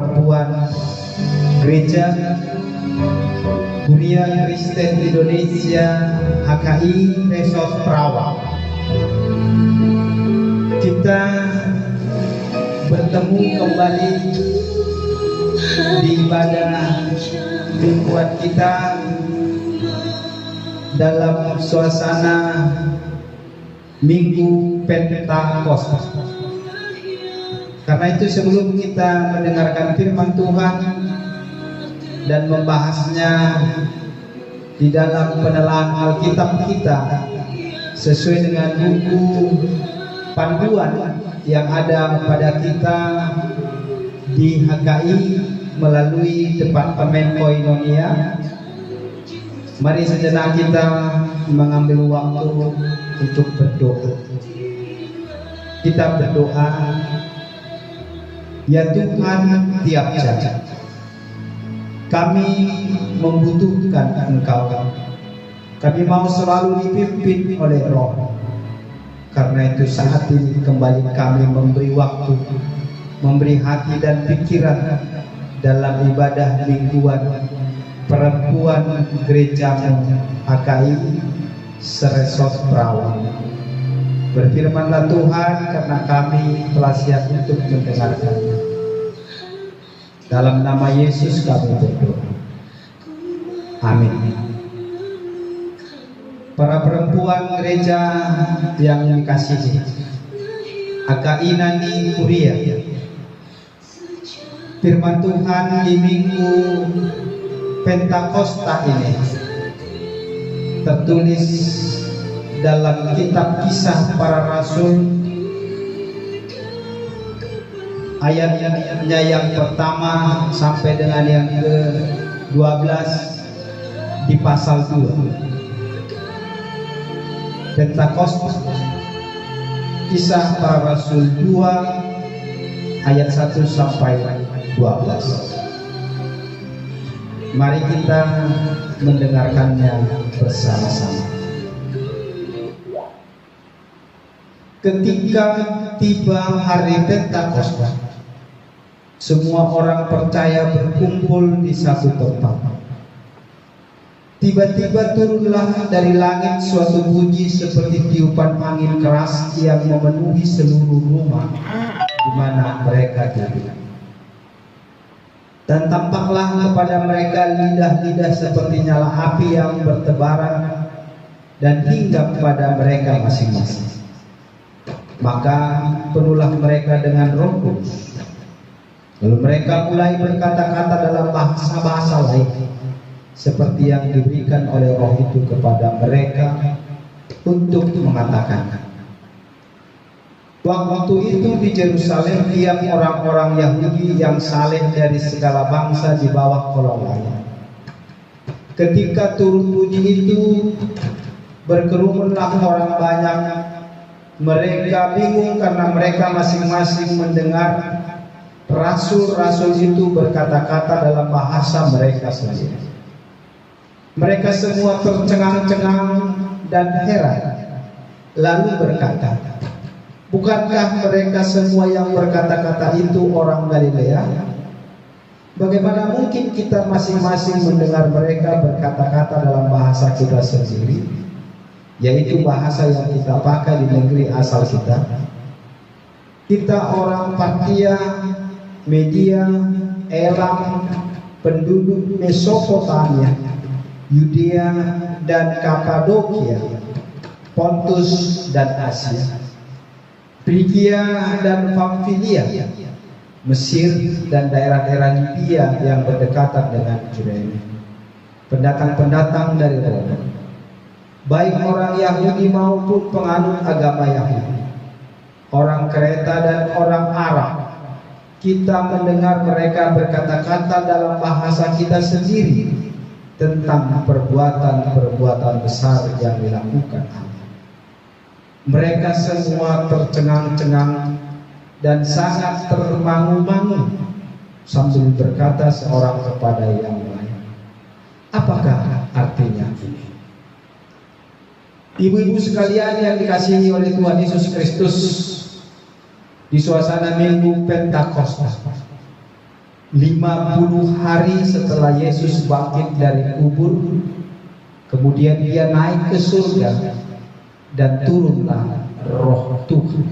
perempuan Gereja Kuria Kristen Indonesia HKI Resos Perawang. Kita bertemu kembali di ibadah mingguan kita dalam suasana Minggu Pentakosta. Karena itu sebelum kita mendengarkan firman Tuhan dan membahasnya di dalam penelaahan Alkitab kita sesuai dengan buku panduan yang ada pada kita di HKI melalui Departemen Koinonia, mari sejenak kita mengambil waktu untuk berdoa. Kita berdoa. Ya Tuhan tiap jam kami membutuhkan Engkau. Kami mau selalu dipimpin oleh Roh. Karena itu saat ini kembali kami memberi waktu, memberi hati dan pikiran dalam ibadah mingguan perempuan Gereja HKI Seresos Perawang. Berfirmanlah Tuhan, karena kami telah siap untuk mendengarkannya. Dalam nama Yesus kami berdoa. Amin. Para perempuan gereja yang dikasihi, HKI Nani Kuria, firman Tuhan di Minggu Pentakosta ini tertulis dalam kitab Kisah Para Rasul ayatnya yang pertama sampai dengan yang ke-12 di pasal 2. Pentakosta, Kisah Para Rasul 2 ayat 1 sampai 12. Mari kita mendengarkannya bersama-sama. Ketika tiba hari Pentakosta, semua orang percaya berkumpul di satu tempat. Tiba-tiba turunlah dari langit suatu bunyi seperti tiupan angin keras yang memenuhi seluruh rumah di mana mereka duduk. Dan tampaklah kepada mereka lidah-lidah seperti nyala api yang bertebaran dan hinggap kepada mereka masing-masing. Maka penuhlah mereka dengan Roh Kudus. Lalu mereka mulai berkata-kata dalam bahasa-bahasa lain, seperti yang diberikan oleh Roh itu kepada mereka untuk mengatakan. Waktu itu di Yerusalem diam orang-orang Yahudi yang saleh dari segala bangsa di bawah kolong langit. Ketika turun bunyi itu, berkerumunlah orang banyak. Mereka bingung karena mereka masing-masing mendengar rasul-rasul itu berkata-kata dalam bahasa mereka sendiri. Mereka semua tercengang-cengang dan heran, lalu berkata, bukankah mereka semua yang berkata-kata itu orang Galilea? Bagaimana mungkin kita masing-masing mendengar mereka berkata-kata dalam bahasa kita sendiri, yaitu bahasa yang kita pakai di negeri asal kita? Kita orang Partia, Media, Elam, penduduk Mesopotamia, Yudea dan Kapadokia, Pontus dan Asia, Frigia dan Pamfilia, Mesir dan daerah-daerah Libya yang berdekatan dengan Yunani, pendatang-pendatang dari Roma, baik orang Yahudi maupun penganut agama Yahudi, orang Kreta dan orang Arab. Kita mendengar mereka berkata-kata dalam bahasa kita sendiri tentang perbuatan-perbuatan besar yang dilakukan Allah. Mereka semua tercengang-cengang dan sangat termangu-mangu sambil berkata seorang kepada yang lain, apakah artinya ini? Ibu-ibu sekalian yang dikasihi oleh Tuhan Yesus Kristus, di suasana Minggu Pentakosta, 50 hari setelah Yesus bangkit dari kubur, kemudian dia naik ke surga dan turunlah Roh Tuhan.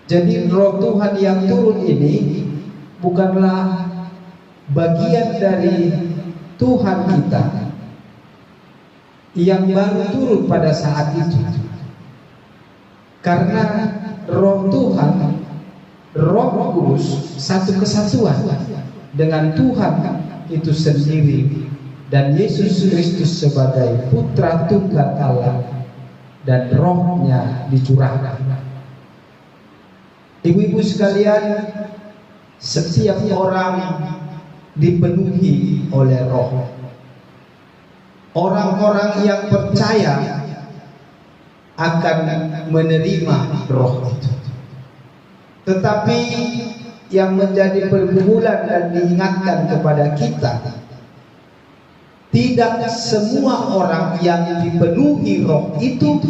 Jadi Roh Tuhan yang turun ini bukanlah bagian dari Tuhan kita yang baru turun pada saat itu, karena Roh Tuhan, Roh Kudus satu kesatuan dengan Tuhan itu sendiri, dan Yesus Kristus sebagai Putra Tunggal Allah dan Rohnya dicurahkan. Ibu-ibu sekalian, setiap orang dipenuhi oleh Roh. Orang-orang yang percaya akan menerima Roh itu. Tetapi yang menjadi pergumulan dan diingatkan kepada kita, tidak semua orang yang dipenuhi Roh itu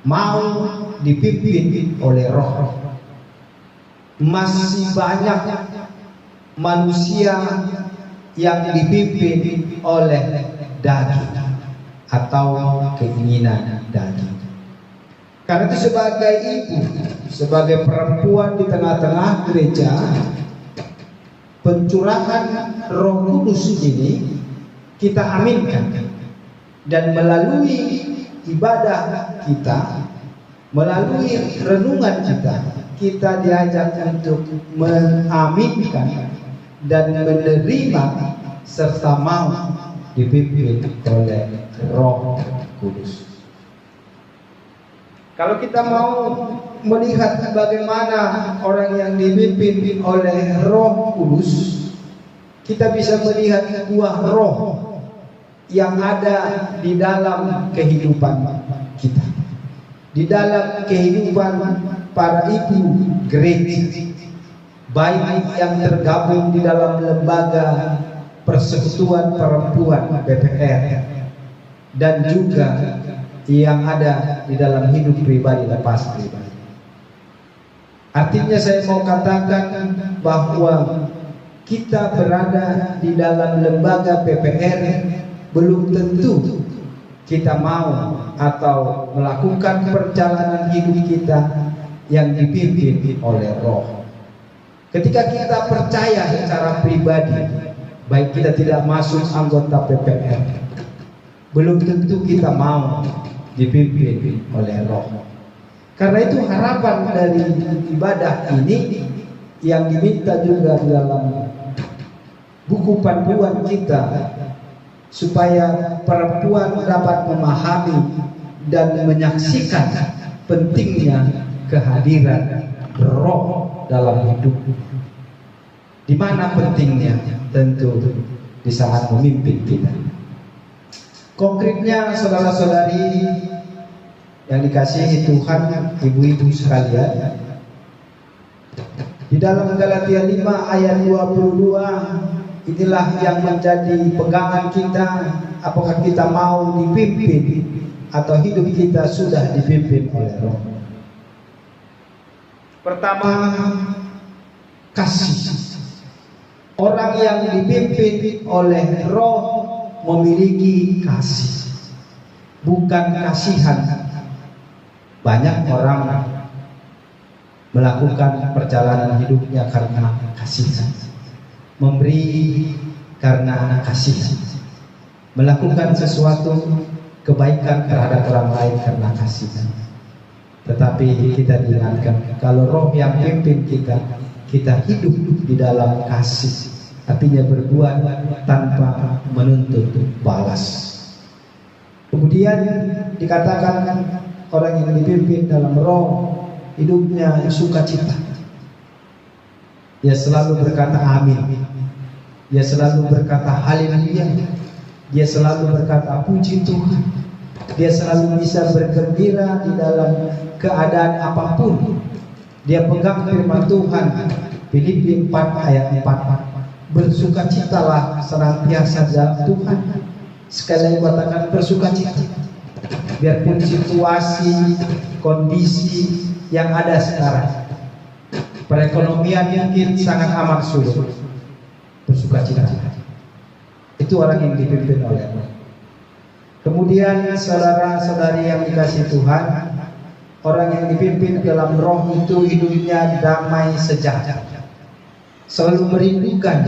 mau dipimpin oleh Roh. Masih banyak manusia yang dipimpin oleh daging atau keinginan daging. Karena itu sebagai ibu, sebagai perempuan di tengah-tengah gereja, pencurahan Roh Kudus ini kita aminkan, dan melalui ibadah kita, melalui renungan kita diajak untuk mengaminkan dan menerima serta mau dipimpin oleh Roh Kudus. Kalau kita mau melihat bagaimana orang yang dipimpin oleh Roh Kudus, kita bisa melihat buah Roh yang ada di dalam kehidupan kita, di dalam kehidupan para ibu gereja, baik yang tergabung di dalam lembaga Persekutuan Perempuan PPR, dan juga yang ada di dalam hidup pribadi lepas pribadi. Artinya saya mau katakan bahwa kita berada di dalam lembaga PPR belum tentu kita mau atau melakukan perjalanan hidup kita yang dipimpin oleh Roh. Ketika kita percaya secara pribadi, baik kita tidak masuk anggota PPR, belum tentu kita mau dipimpin oleh Roh. Karena itu harapan dari ibadah ini yang diminta juga di dalam buku panduan kita, supaya perempuan dapat memahami dan menyaksikan pentingnya kehadiran Roh dalam hidup. Di mana pentingnya? Tentu di saat memimpin kita. Konkretnya, saudara-saudari yang dikasihi Tuhan, ibu-ibu sekalian, di dalam Galatia 5 ayat 22, inilah yang menjadi pegangan kita. Apakah kita mau dipimpin atau hidup kita sudah dipimpin oleh Roh? Pertama, kasih. Orang yang dipimpin oleh Roh memiliki kasih, bukan kasihan. Banyak orang melakukan perjalanan hidupnya karena kasihan, memberi karena kasihan, melakukan sesuatu kebaikan terhadap orang lain karena kasihan. Tetapi kita diingatkan, kalau Roh yang pimpin kita, kita hidup di dalam kasih, artinya berbuat tanpa menuntut balas. Kemudian dikatakan orang yang dipimpin dalam Roh hidupnya sukacita. Dia selalu berkata amin. Dia selalu berkata haleluya. Dia selalu berkata puji Tuhan. Dia selalu bisa bergembira di dalam keadaan apapun. Dia pegang firman Tuhan, Filipi 4 ayat 4. Bersukacitalah senantiasa dalam Tuhan. Sekali lagi katakan bersukacita. Biarpun situasi, kondisi yang ada sekarang, perekonomian mungkin sangat amat sulit, bersuka cita. Itu orang yang dipimpin oleh Allah. Kemudian saudara-saudari yang dikasihi Tuhan, orang yang dipimpin dalam roh itu hidupnya damai sejahtera, selalu merindukan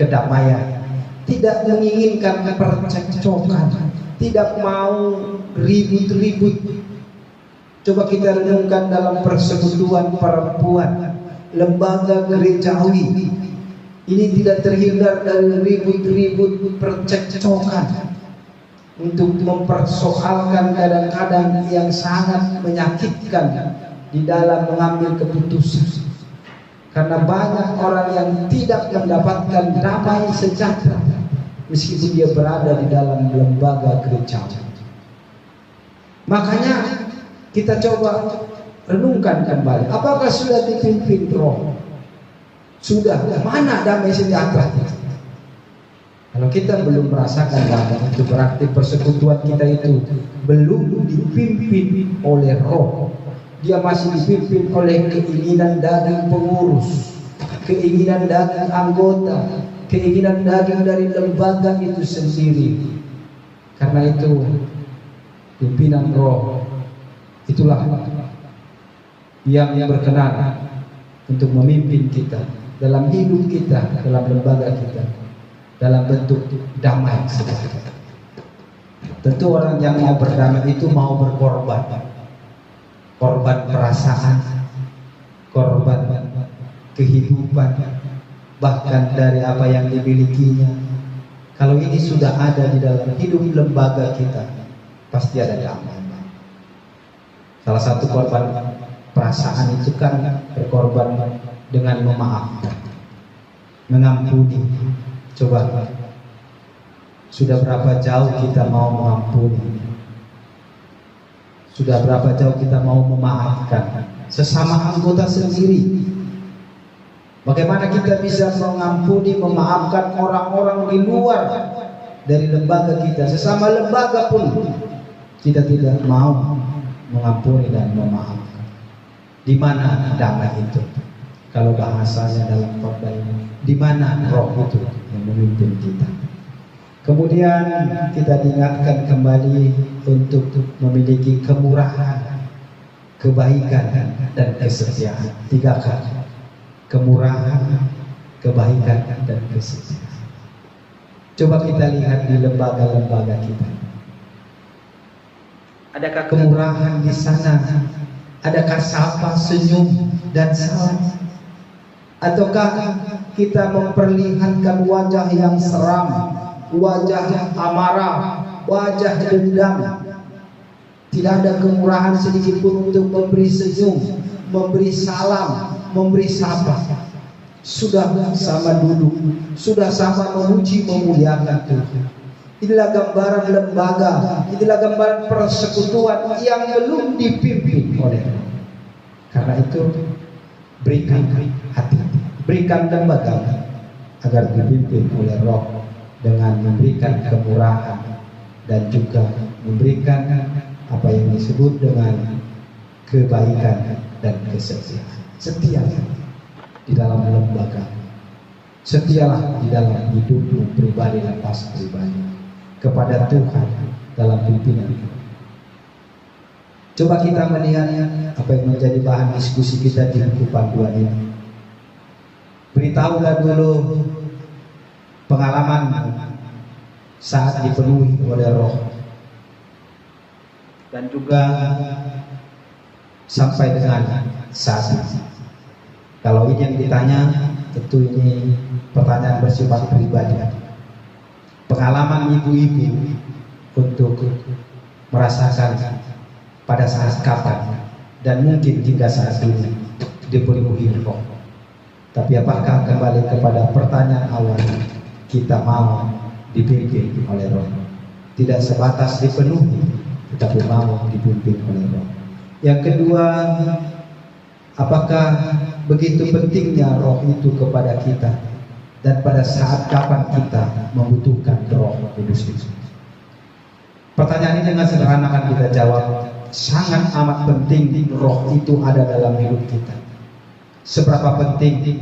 kedamaian, tidak menginginkan percekcokan, tidak mau ribut-ribut. Coba kita renungkan dalam persekutuan perempuan, lembaga gerejawi, ini tidak terhindar dari ribut-ribut percekcokan untuk mempersoalkan kadang-kadang yang sangat menyakitkan di dalam mengambil keputusan. Karena banyak orang yang tidak mendapatkan damai sejahtera meskipun dia berada di dalam lembaga gereja. Makanya kita coba renungkan kembali, apakah sudah dipimpin roh? Sudah, mana damai sejahtera? Kalau kita belum merasakan damai, itu berarti persekutuan kita itu belum dipimpin oleh roh. Dia masih dipimpin oleh keinginan daging pengurus, keinginan daging anggota, keinginan daging dari lembaga itu sendiri. Karena itu pimpinan roh itulah yang berkenan untuk memimpin kita dalam hidup kita, dalam lembaga kita, dalam bentuk damai sejahtera. Tentu orang yang mau berdamai itu mau berkorban, korban perasaan, korban kehidupan, bahkan dari apa yang dimilikinya. Kalau ini sudah ada di dalam hidup lembaga kita, pasti ada damai. Salah satu korban perasaan itu kan berkorban dengan memaafkan, mengampuni. Coba, sudah berapa jauh kita mau mengampuni? Sudah berapa jauh kita mau memaafkan sesama anggota sendiri? Bagaimana kita bisa mengampuni, memaafkan orang-orang di luar dari lembaga kita? Sesama lembaga pun kita tidak mau mengampuni dan memaafkan. Di mana damai itu? Kalau bahasanya dalam khotbah ini, di mana roh itu yang memimpin kita? Kemudian kita diingatkan kembali untuk memiliki kemurahan, kebaikan, dan kesetiaan. 3 kali: kemurahan, kebaikan, dan kesetiaan. Coba kita lihat di lembaga-lembaga kita. Adakah kemurahan di sana? Adakah sapa, senyum, dan salam? Ataukah kita memperlihatkan wajah yang seram, wajah amarah, wajah dendam? Tidak ada kemurahan sedikit pun untuk memberi senyum, memberi salam, memberi sapa. Sudah sama duduk, sudah sama memuji memuliakan Tuhan. Inilah gambaran lembaga, inilah gambaran persekutuan yang belum dipimpin oleh Allah. Karena itu berikan hati, berikan lembaga agar dipimpin oleh Roh dengan memberikan kemurahan dan juga memberikan apa yang disebut dengan kebaikan dan kesetiaan. Setialah di dalam lembaga, setialah di dalam hidupmu pribadi lepas pribadi kepada Tuhan dalam pimpinan. Coba kita melihat apa yang menjadi bahan diskusi kita di buku panduan ini. Beritahulah dulu pengalaman saat dipenuhi oleh Roh, dan juga sampai dengan saat ini. Kalau ini yang ditanya, tentu ini pertanyaan bersifat pribadi. Pengalaman ibu-ibu untuk merasakan pada saat kapan dan mungkin hingga saat ini dipenuhi Roh. Tapi apakah kembali kepada pertanyaan awal, kita mau dipimpin oleh Roh? Tidak sebatas dipenuhi, tetapi mau dipimpin oleh Roh. Yang kedua, apakah begitu pentingnya Roh itu kepada kita, dan pada saat kapan kita membutuhkan Roh Kudus itu? Pertanyaan ini dengan sederhana akan kita jawab. Sangat amat penting Roh itu ada dalam hidup kita. seberapa penting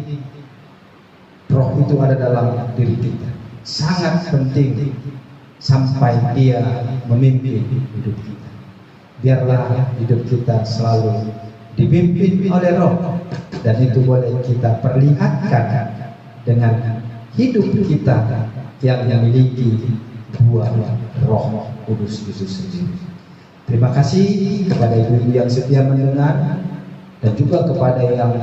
roh itu ada dalam diri kita. Sangat penting sampai dia memimpin hidup kita. Biarlah hidup kita selalu dipimpin oleh roh, dan itu boleh kita perlihatkan dengan hidup kita yang memiliki buah Roh Kudus itu sendiri. Terima kasih kepada ibu-ibu yang setia mendengar, dan juga kepada yang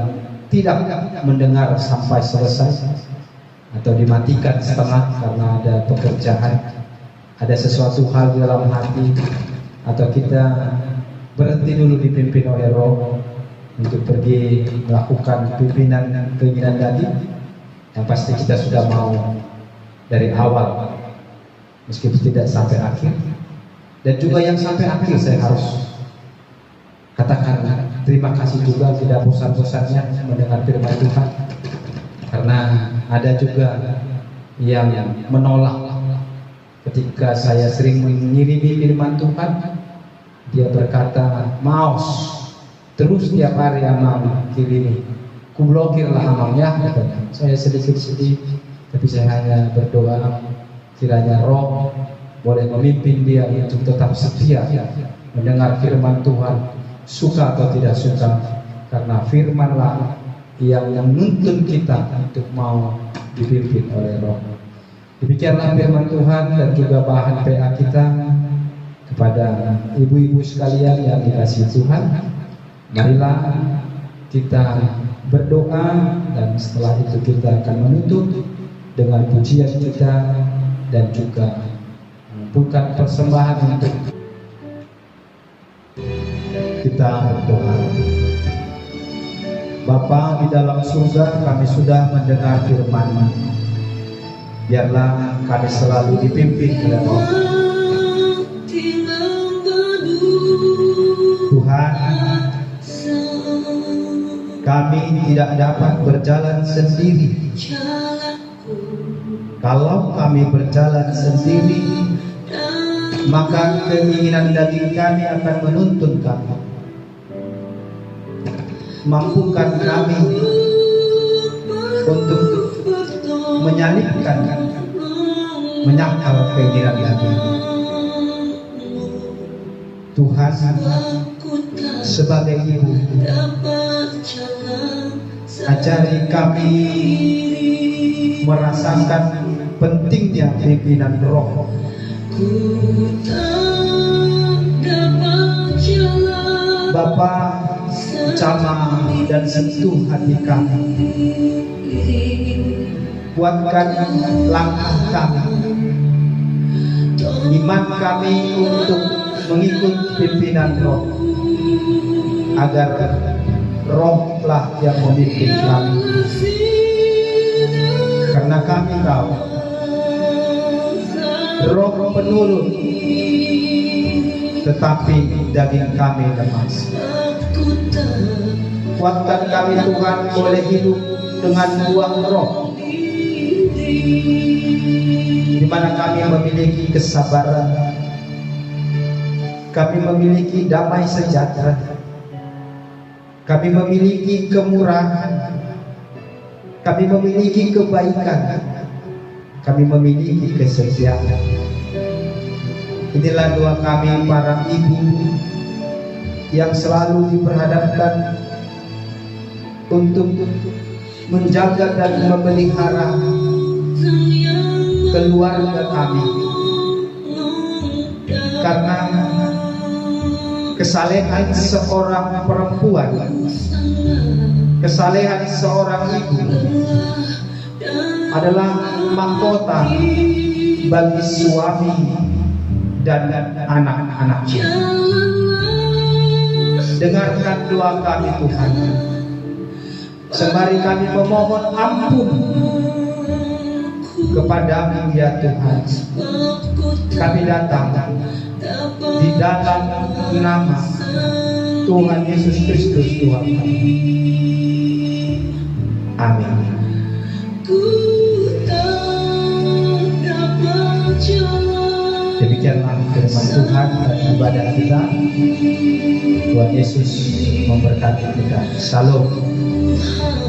tidak mendengar sampai selesai atau dimatikan setengah karena ada pekerjaan, ada sesuatu hal di dalam hati, atau kita berhenti dulu dipimpin oleh roh untuk pergi melakukan pimpinan keinginan tadi. Yang pasti kita sudah mau dari awal, meskipun tidak sampai akhir. Dan juga yang sampai akhir, saya harus katakan terima kasih juga, tidak bosan-bosannya mendengar firman Tuhan. Karena ada juga yang menolak ketika saya sering mengirimi firman Tuhan. Dia berkata, "Maus terus tiap hari Amang kirimi, ku blokirlah Amang ya." Saya sedikit sedih, tapi saya hanya berdoa kiranya roh boleh memimpin dia untuk tetap setia mendengar firman Tuhan, suka atau tidak suka, karena firmanlah yang menuntun kita untuk mau dipimpin oleh roh. Demikianlah firman Tuhan dan juga bahan PA kita. Kepada ibu-ibu sekalian yang dikasihi Tuhan, marilah kita berdoa, dan setelah itu kita akan menutup dengan pujian kita dan juga mengumpulkan persembahan untuk kita berdoa. Bapa di dalam surga, kami sudah mendengar firman-Mu. Biarlah kami selalu dipimpin oleh Roh. Tuhan, kami tidak dapat berjalan sendiri. Kalau kami berjalan sendiri, maka keinginan daging kami akan menuntun kami. Mampukan kami untuk menyalipkan, menyangkal keinginan daging. Tuhan, sebagai ibu, ajari kami merasakan pentingnya pimpinan roh. Bapa, jamah dan sentuh hati kami, kuatkan langkah kami, iman kami untuk mengikut pimpinan roh, agar rohlah yang memimpin kami. Karena kami tahu roh penurun, tetapi daging kami lemah. Kuatkan kami Tuhan, boleh hidup dengan buah roh, di mana kami memiliki kesabaran, kami memiliki damai sejahtera, kami memiliki kemurahan, kami memiliki kebaikan, kami memiliki kesetiaan. Inilah doa kami para ibu yang selalu diperhadapkan untuk menjaga dan memelihara keluarga kami, karena kesalehan seorang perempuan, kesalehan seorang ibu adalah mahkota bagi suami dan anak-anaknya. Dengarkan doa kami Tuhan. Sembari kami memohon ampun kepadamu ya Tuhan, kami datang di dalam nama Tuhan Yesus Kristus Tuhan kami. Amin. Demikianlah firman Tuhan dan ibadah kita. Tuhan Yesus memberkati kita. Shalom. harus